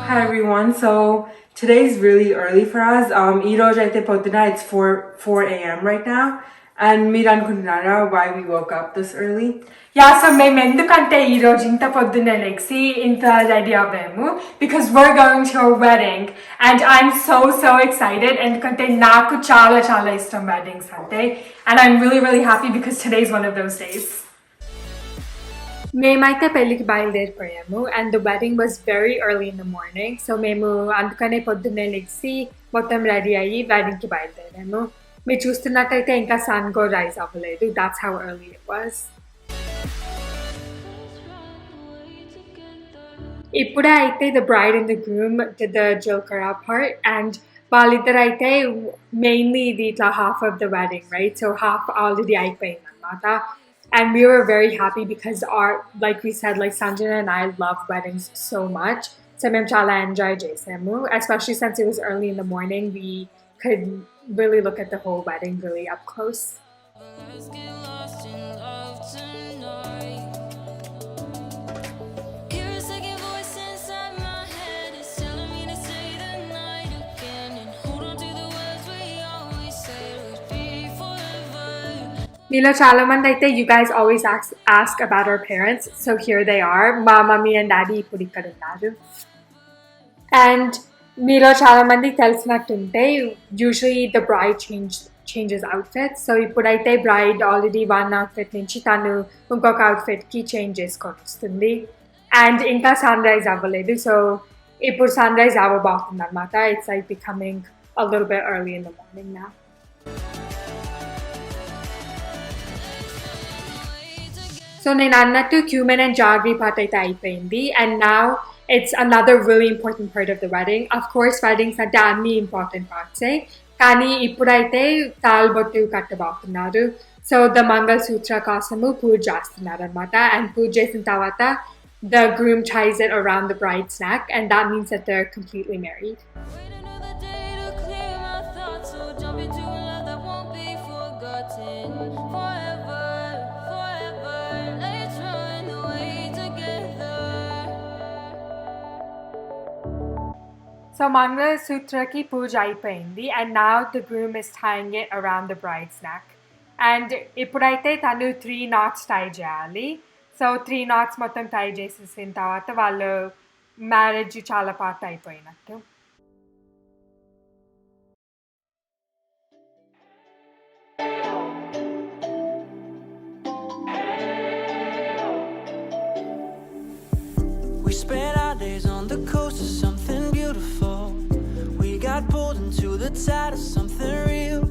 Hi everyone. So today's really early for us. ఈ రోజు అయితే పొద్దున it's 4 a.m. right now. And మీరు అనుకుంటున్నారా why we woke up this early? Yeah, so మేము ఎందుకంటే ఈ రోజు ఇంత పొద్దున్నే లెగ్సి ఇంత ready అవ్వాము because we're going to a wedding and I'm so excited ఎందుకంటే నాకు చాలా ఇష్టం weddings అంటే and I'm really happy because today's one of those days. మేమైతే పెళ్ళికి బయలుదేరిపోయాము and the wedding was very early in the morning. So మేము అందుకనే పొద్దున్నే లెగ్సి మొత్తం రెడీ అయ్యి వెడ్డింగ్కి బయలుదేరాము. మీరు చూస్తున్నట్టయితే ఇంకా సన్ కూడా రైజ్ అవ్వలేదు. That's how early it was. ఇప్పుడే అయితే the bride and the groom did the jilkara part and వాళ్ళిద్దరు అయితే mainly ఇది ఇట్లా half of the wedding, right? So half already అయిపోయింది అన్నమాట. And we were very happy because like we said, like Sanjana and I love weddings so much. So మేము చాలా enjoy చేసాము. Especially since it was early in the morning, we could really look at the whole wedding really up close. మీలో చాలా మంది అయితే you guys always ask about our parents, so here they are. మా mummy and daddy ఇప్పుడు ఇక్కడ ఉన్నారు. And మీలో చాలా మంది తెలిసినట్టుంటే usually the bride changes outfits. So ఇప్పుడైతే bride already one outfit నుంచి తను ఇంకొక outfitకి చేంజ్ చేసుకొని వస్తుంది. And ఇంకా సన్ రైజ్ అవ్వలేదు, so ఇప్పుడు సన్ రైజ్ అవ్వబోతుంది అన్నమాట. It's like becoming a little bit early in the morning now. So నేను అన్నట్టు cumin and jaggery part అయితే అయిపోయింది and now it's another really important part of the wedding. Of course weddings అంటే అన్ని important parts కానీ ఇప్పుడైతే తాళబొట్టు కట్టబోతున్నారు. So the mangalsutra కోసము పూజ చేస్తున్నారు అన్నమాట and పూజ చేసిన తర్వాత the groom ties it around the bride's neck and that means that they're completely married. So Mangalasutraki puja అయిపోయింది and now the groom is tying it around the bride's neck. And ఇప్పుడైతే తను 3 knots tie చేయాలి. So 3 knots మొత్తం tie చేసేసిన తర్వాత వాళ్ళు marriage చాలా part అయిపోయినట్టు. We spent our days on the coast of something beautiful. We got pulled into the tide of something real.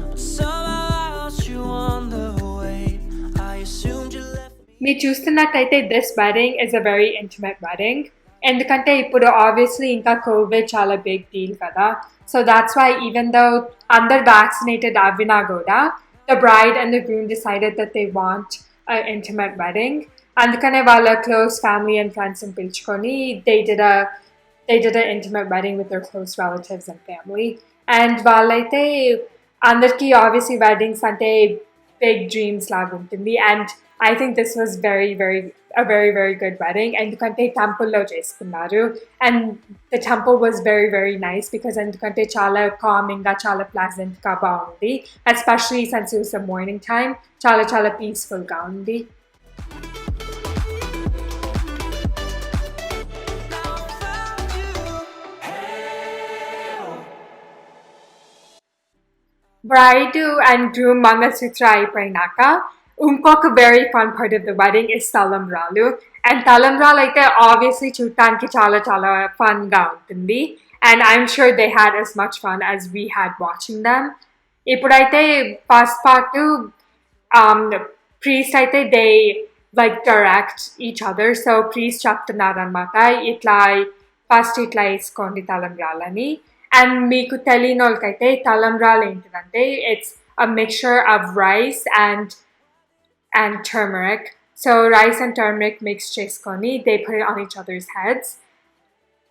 But somehow I lost you on the way. I assumed you left me. మీరు చూస్తున్నట్టయితే this wedding is a very intimate wedding. ఎందుకంటే ఇప్పుడు obviously ఇంకా COVID చాలా big deal కదా. So that's why even though అందరు vaccinated అవినా కూడా the bride and the groom decided that they want an intimate wedding. అందుకనే వాళ్ళ close family and friends ని పిలుచుకొని they did an intimate wedding with their close relatives and family. And వాళ్ళైతే అందరికీ obviously weddings అంటే big dreams లాగా ఉంటుంది and I think this was a very good wedding ఎందుకంటే temple లో చేసుకున్నారు and the temple was very nice because ఎందుకంటే చాలా calming గా చాలా pleasant గా బాగుంది especially since it was the morning time చాలా peaceful గా ఉంది. Bride and groom మంగళసూత్ర అయిపోయినాక ఇంకొక very fun part of the wedding is తలంబ్రాలు and తలంబ్రాలు అయితే obviously చూడటానికి చాలా fun గా ఉంటుంది and I'm sure they had as much fun as we had watching them. ఇప్పుడైతే first part priest అయితే they like direct each other, so priest చెప్తున్నారు అన్నమాట ఇట్లా ఫస్ట్ ఇట్లా వేసుకోండి తలంబ్రాలని. And మీకు తెలియని వాళ్ళకైతే తలంబ్రాలు ఏంటిదంటే it's a mixture of rice and turmeric. So rice and turmeric mixed చేసుకొని they put it on each other's heads.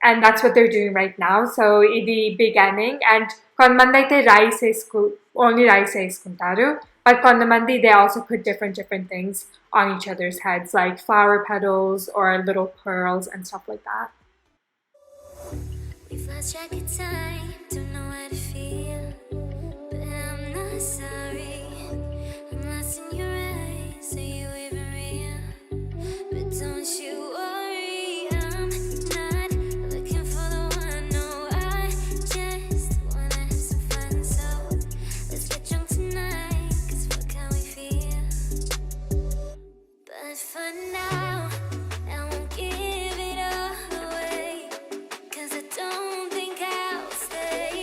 And that's what they're doing right now. So ఇది beginning and కొంతమంది అయితే only rice వేసుకుంటారు. But కొంతమంది they also put different things on each other's heads like flower petals or little pearls and stuff like that. Lost track of time, don't know how to feel, but I'm not sorry. I'm lost in your eyes, are you even real? But don't you worry, I'm not looking for the one. No, I just wanna have some fun. So let's get drunk tonight, 'cause fuck how we feel. But for now, I won't give it all away, 'cause I don't think I'll stay.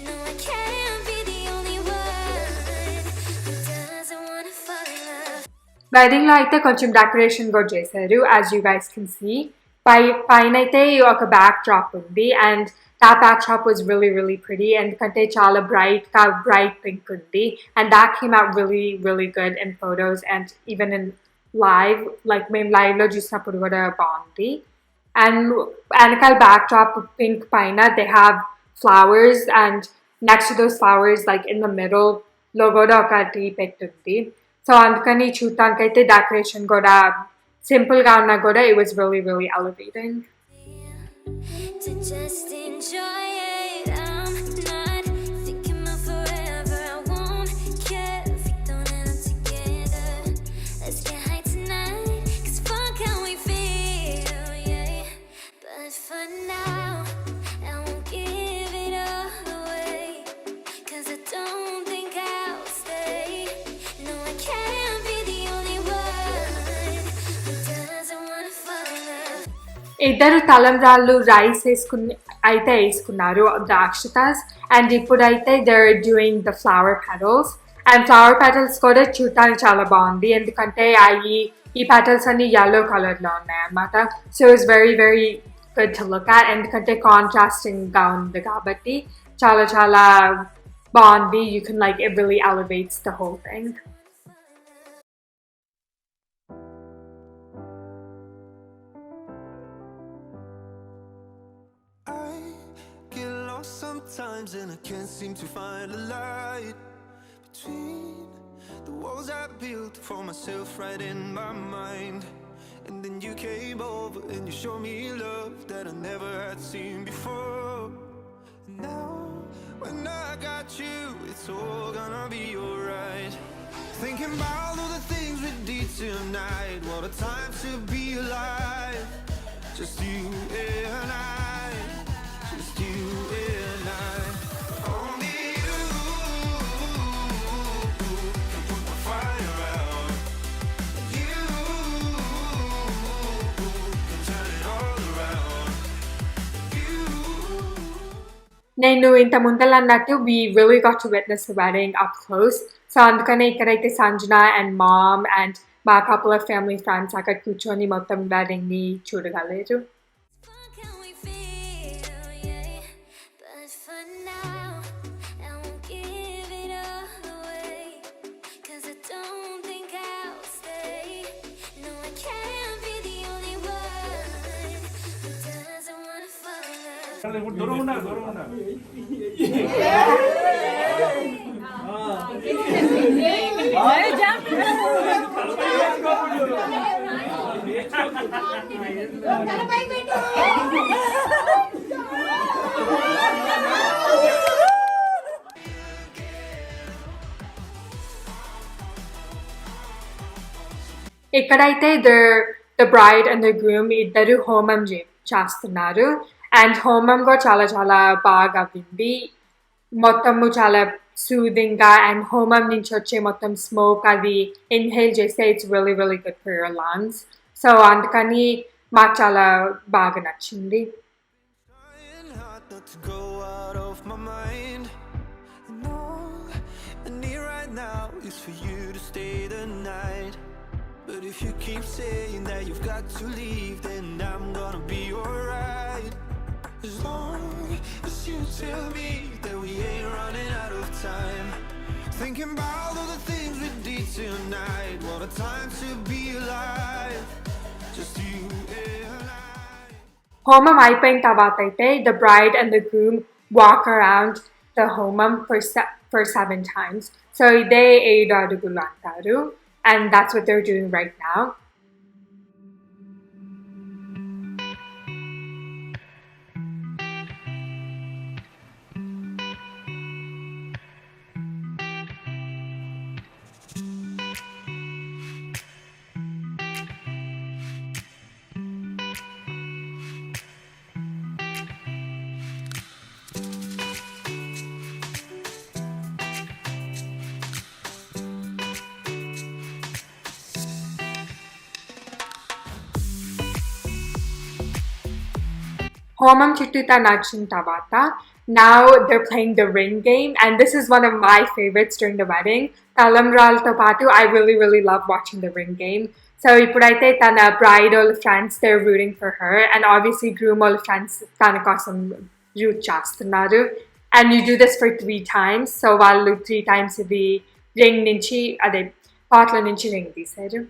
No, I can't be the only one who doesn't wanna fall in love. Wedding లో అయితే కొంచెం decoration కూడా చేశారు, as you guys can see. పైన అయితే ఒక backdrop ఉంది, and that backdrop was really really pretty, ఎందుకంటే చాలా bright pink ఉంది, and that came out really really good in photos and even in live, like మేము live లో చూసినప్పుడు కూడా బాగుంది. And వెనకాల backdrop pink పైన they have flowers, and next to those flowers, like in the middle లో కూడా ఒకటి పెట్టుంది. సో అందుకని చూడటానికైతే డెకరేషన్ కూడా సింపుల్ గా ఉన్నా కూడా it was really really elevating. To just enjoy it, I'm not thinking about forever. I won't care if we don't end up together. Let's get high tonight, 'cause fuck how we feel, yeah. But for now, I won't give it all away, 'cause I don't think I'll stay. No, I can't be the only one who doesn't wanna fall in love. ఇద్దరు తలంబ్రాలు rice వేసుకున్నారు, the akshatas, and ఇప్పుడైతే they're doing the flower petals, and flower petals కూడా చూడటానికి చాలా బాగుంది, ఎందుకంటే ఈ petals అన్ని yellow color లో ఉన్నాయి అన్నమాట. So it's very very good to look at, ఎందుకంటే contrasting గా ఉంది కాబట్టి చాలా చాలా బాగుంది. You can like, it really elevates the whole thing. Sometimes and I can't seem to find a light between the walls I built for myself right in my mind. And then you came over and you showed me love that I never had seen before. And now when I got you, it's all gonna be alright. Thinking about all the things we did tonight, what a time to be alive. Just you and I, just you and I. Only you can put the fire out. You can turn it all around. You. నేను ఇంత ముందల అన్నట్టు we really got to witness the wedding up close. So అందుకనే ఇక్కడైతే Sanjana and mom and మా couple of family friends అక్కడ కూర్చొని మొత్తం wedding ని చూడగలరు. Fuck how we feel, yeah. But for now, I won't give it all away, 'cause I don't think I'll stay. No, I can't be the only one who doesn't wanna fall in love. ఇక్కడైతే the bride and the groom ఇద్దరు హోమం చేస్తున్నారు, and హోమం కూడా చాలా చాలా బాగా అయింది. మొత్తము చాలా సూదింగ్ గా, అండ్ హోమం నుంచి వచ్చే మొత్తం స్మోక్ అది ఇన్హేల్ చేస్తే it's really really good for your lungs. So అందుకని మాకు చాలా బాగా నచ్చింది. Trying hard not to go out of my mind. And all I need right now is for you to stay the night. But if you keep saying that you've got to leave, then I'm gonna be alright. As long as you tell me that we ain't running out of time. Thinking about all the things we did tonight, what a time to be alive. Just you and I. హోమం అయిపోయిన తర్వాత అయితే the bride and the groom walk around the homam for 7 times. So ఇదే 7 అడుగులు అంటారు, and that's what they're doing right now. హోమం చుట్టూతా నడిచిన తర్వాత now they're playing the ring game, and this is one of my favorites during the wedding. Talamralto patu, I really love watching the ring game. So ipudaite tana bride all friends, they're rooting for her, and obviously groom all friends tana kosam root chestunnadu. And you do this for 3 times. So vallu 3 times idi ring nunchi ade potla nunchi ring teesaru.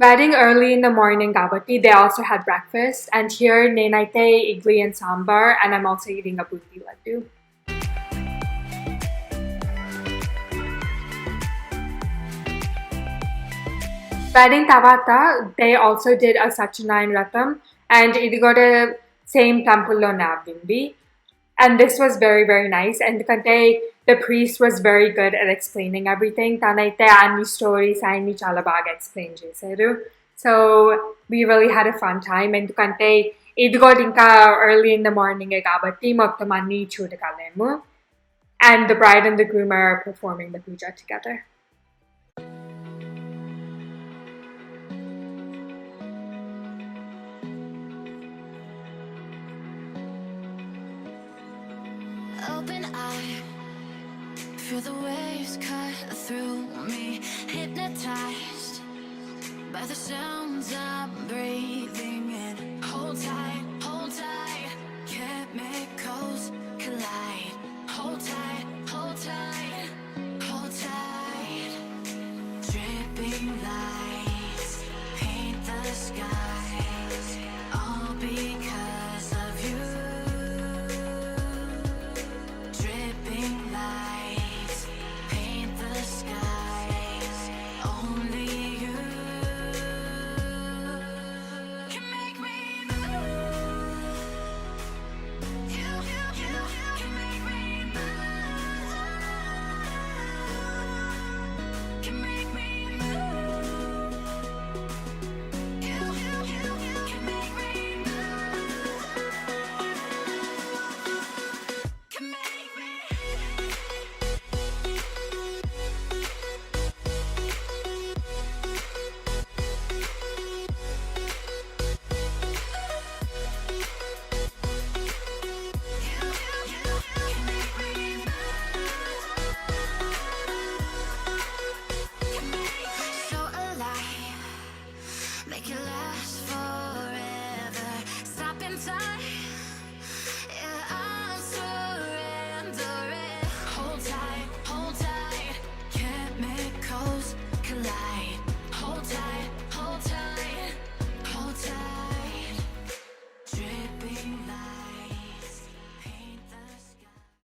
Wedding early in the morning kabatti they also had breakfast, and here nenaite idli and sambar, and I'm also eating a bundi laddu. Wedding tavata they also did a Satyanarayana Ratham, and idi kuda same temple lo navindi, and this was very nice, and the priest was very good at explaining everything. Tanaite anni stories anni chala baga explain chesaru. So we really had a fun time, endukante idi kuda inka early in the morning kabatti mottam anni chudagalemu, and the bride and the groom are performing the puja together. Open eye, feel the waves cut through me, hypnotized by the sounds I'm breathing in. Hold tight, chemicals collide. Hold tight, hold tight, hold tight. Dripping lights paint the skies, all because of you.